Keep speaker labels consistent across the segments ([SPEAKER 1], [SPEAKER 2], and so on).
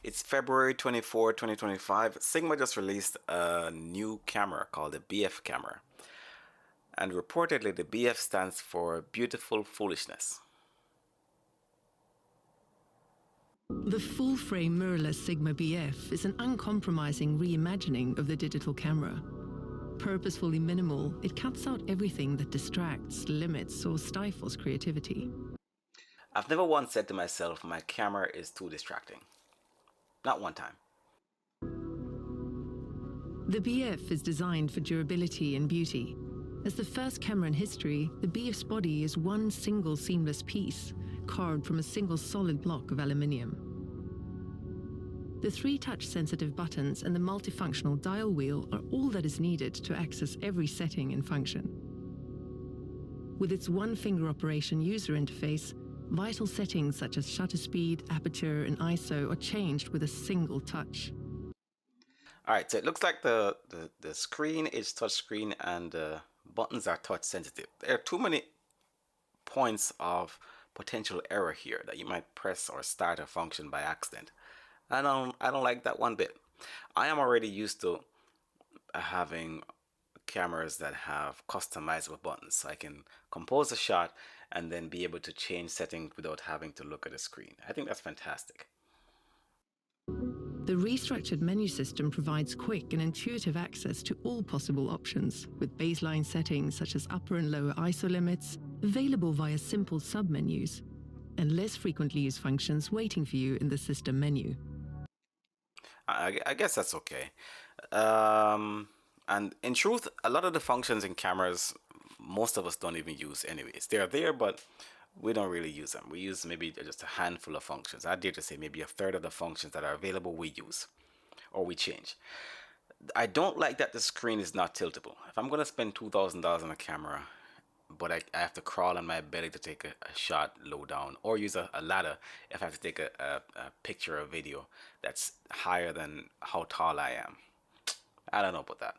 [SPEAKER 1] It's February 24, 2025. Sigma just released a new camera called the BF camera. And reportedly, the BF stands for Beautiful Foolishness.
[SPEAKER 2] The full-frame mirrorless Sigma BF is an uncompromising reimagining of the digital camera. Purposefully minimal, it cuts out everything that distracts, limits, or stifles creativity.
[SPEAKER 1] I've never once said to myself, my camera is too distracting. Not one time.
[SPEAKER 2] The BF is designed for durability and beauty. As the first camera in history, the BF's body is one single seamless piece, carved from a single solid block of aluminium. The 3 touch-sensitive buttons and the multifunctional dial wheel are all that is needed to access every setting and function. With its one-finger operation user interface, vital settings such as shutter speed, aperture, and ISO are changed with a single touch.
[SPEAKER 1] All right, so it looks like the screen is touch screen and the buttons are touch sensitive. There are too many points of potential error here that you might press or start a function by accident. I don't like that one bit. I am already used to having cameras that have customizable buttons, so I can compose a shot and then be able to change settings without having to look at the screen. I think that's fantastic.
[SPEAKER 2] The restructured menu system provides quick and intuitive access to all possible options, with baseline settings such as upper and lower ISO limits available via simple submenus, and less frequently used functions waiting for you in the system menu.
[SPEAKER 1] I guess that's okay. And in truth, a lot of the functions in cameras, most of us don't even use anyways. They're there, but we don't really use them. We use maybe just a handful of functions. I dare to say maybe a third of the functions that are available we use or we change. I don't like that the screen is not tiltable. If I'm going to spend $2,000 on a camera, but I have to crawl on my belly to take a shot low down, or use a ladder if I have to take a picture or video that's higher than how tall I am. I don't know about that.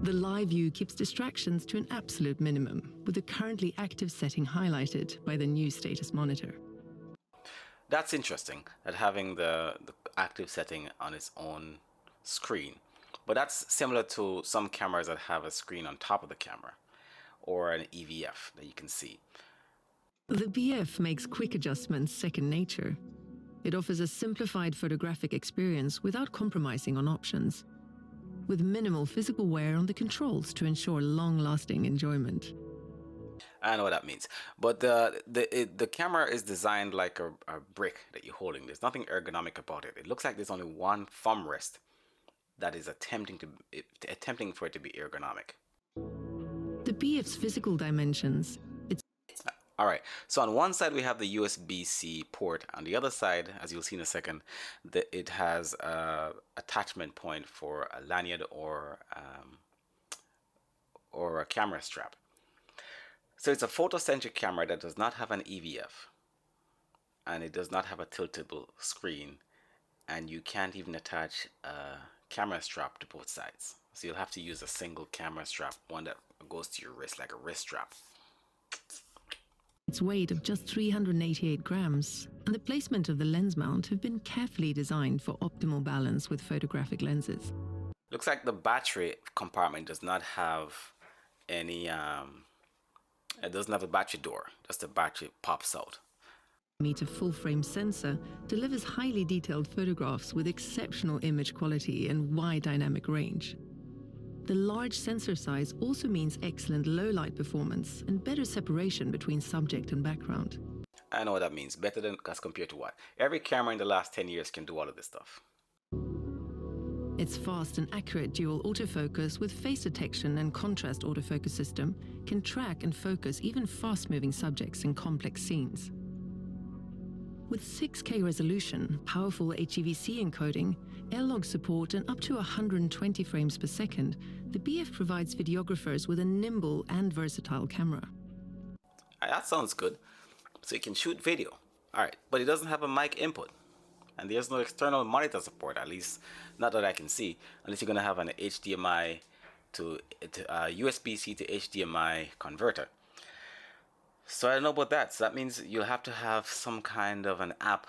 [SPEAKER 2] The live view keeps distractions to an absolute minimum, with the currently active setting highlighted by the new status monitor.
[SPEAKER 1] That's interesting, that having the active setting on its own screen. But that's similar to some cameras that have a screen on top of the camera, or an EVF that you can see.
[SPEAKER 2] The BF makes quick adjustments second nature. It offers a simplified photographic experience without compromising on options, with minimal physical wear on the controls to ensure long-lasting enjoyment.
[SPEAKER 1] I know what that means, but the camera is designed like a brick that you're holding. There's nothing ergonomic about it. It looks like there's only one thumb rest that is attempting for it to be ergonomic.
[SPEAKER 2] The BF's physical dimensions.
[SPEAKER 1] All right, so on one side we have the USB-C port. On the other side, as you'll see in a second, it has a attachment point for a lanyard or a camera strap. So it's a photocentric camera that does not have an EVF, and it does not have a tiltable screen, and you can't even attach a camera strap to both sides. So you'll have to use a single camera strap, one that goes to your wrist like a wrist strap.
[SPEAKER 2] Its weight of just 388 grams, and the placement of the lens mount have been carefully designed for optimal balance with photographic lenses.
[SPEAKER 1] Looks like the battery compartment does not have any, it doesn't have a battery door, just the battery pops out.
[SPEAKER 2] Meter full-frame sensor delivers highly detailed photographs with exceptional image quality and wide dynamic range. The large sensor size also means excellent low-light performance and better separation between subject and background.
[SPEAKER 1] I know what that means. Better than as compared to what? Every camera in the last 10 years can do all of this stuff.
[SPEAKER 2] Its fast and accurate dual autofocus with face detection and contrast autofocus system can track and focus even fast-moving subjects in complex scenes. With 6K resolution, powerful HEVC encoding, air-log support and up to 120 frames per second, the BF provides videographers with a nimble and versatile camera.
[SPEAKER 1] That sounds good. So you can shoot video. Alright, but it doesn't have a mic input. And there's no external monitor support, at least not that I can see, unless you're going to have an HDMI to USB-C to HDMI converter. So I don't know about that. So that means you'll have to have some kind of an app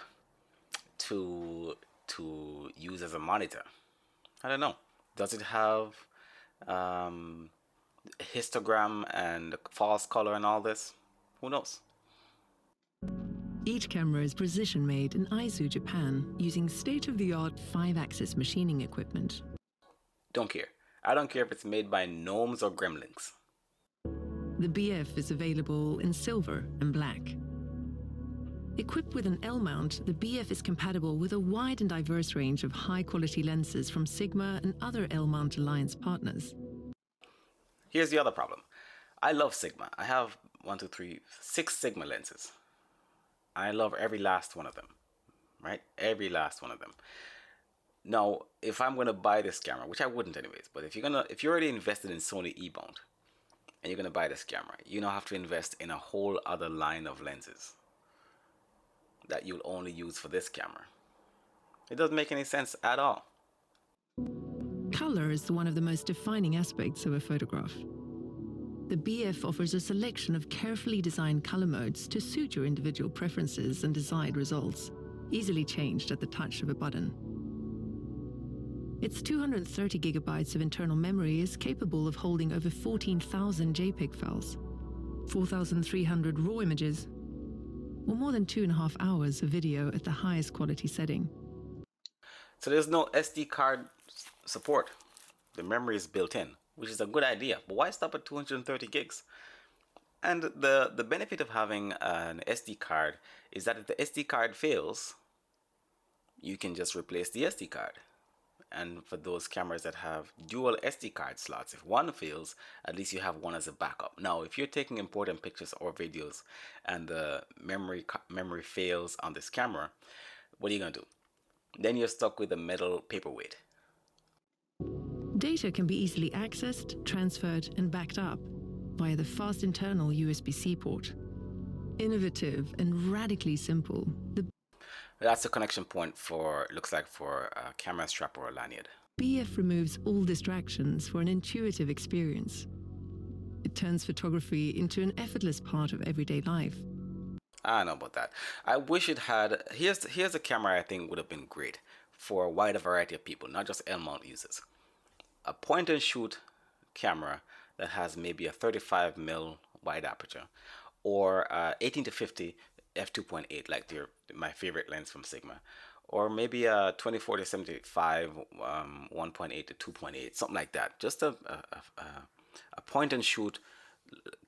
[SPEAKER 1] to use as a monitor? I don't know. Does it have um, histogram and false color and all this? Who knows?
[SPEAKER 2] Each camera is precision made in Aizu, Japan, using state-of-the-art 5-axis machining equipment.
[SPEAKER 1] Don't care. I don't care if it's made by gnomes or gremlins.
[SPEAKER 2] The BF is available in silver and black. Equipped with an L mount, the BF is compatible with a wide and diverse range of high-quality lenses from Sigma and other L mount alliance partners.
[SPEAKER 1] Here's the other problem. I love Sigma. I have 6 Sigma lenses. I love every last one of them, right? Every last one of them. Now, if I'm gonna buy this camera, which I wouldn't anyways, but if you're already invested in Sony E-mount and you're gonna buy this camera, you now have to invest in a whole other line of lenses that you'll only use for this camera. It doesn't make any sense at all.
[SPEAKER 2] Color is one of the most defining aspects of a photograph. The BF offers a selection of carefully designed color modes to suit your individual preferences and desired results, easily changed at the touch of a button. Its 230 gigabytes of internal memory is capable of holding over 14,000 JPEG files, 4,300 RAW images, or more than 2.5 hours of video at the highest quality setting.
[SPEAKER 1] So there's no SD card support. The memory is built in, which is a good idea, but why stop at 230 gigs? And the benefit of having an SD card is that if the SD card fails, you can just replace the SD card. And for those cameras that have dual SD card slots, if one fails, at least you have one as a backup. Now, if you're taking important pictures or videos and the memory fails on this camera, what are you gonna do? Then you're stuck with a metal paperweight.
[SPEAKER 2] Data can be easily accessed, transferred, and backed up via the fast internal USB-C port. Innovative and radically simple, the
[SPEAKER 1] That's the connection point for, looks like, for a camera strap or a lanyard.
[SPEAKER 2] BF removes all distractions for an intuitive experience. It turns photography into an effortless part of everyday life.
[SPEAKER 1] I don't know about that. I wish it had. Here's a camera I think would have been great for a wider variety of people, not just L mount users. A point and shoot camera that has maybe a 35mm wide aperture, or 18 to 50 f2.8, like my favorite lens from Sigma, or maybe a 24 to 75 1.8 to 2.8, something like that. Just a point and shoot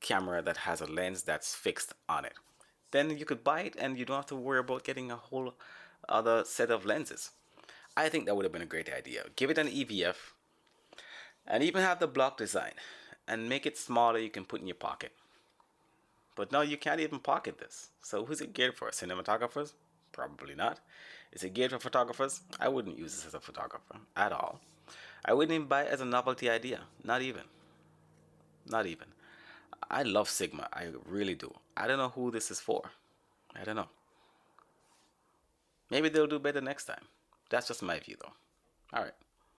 [SPEAKER 1] camera that has a lens that's fixed on it. Then you could buy it and you don't have to worry about getting a whole other set of lenses. I think that would have been a great idea. Give it an EVF and even have the block design and make it smaller you can put in your pocket. But no, you can't even pocket this. So who's it geared for? Cinematographers? Probably not. Is it geared for photographers? I wouldn't use this as a photographer at all. I wouldn't even buy it as a novelty idea. Not even. Not even. I love Sigma. I really do. I don't know who this is for. I don't know. Maybe they'll do better next time. That's just my view though. Alright.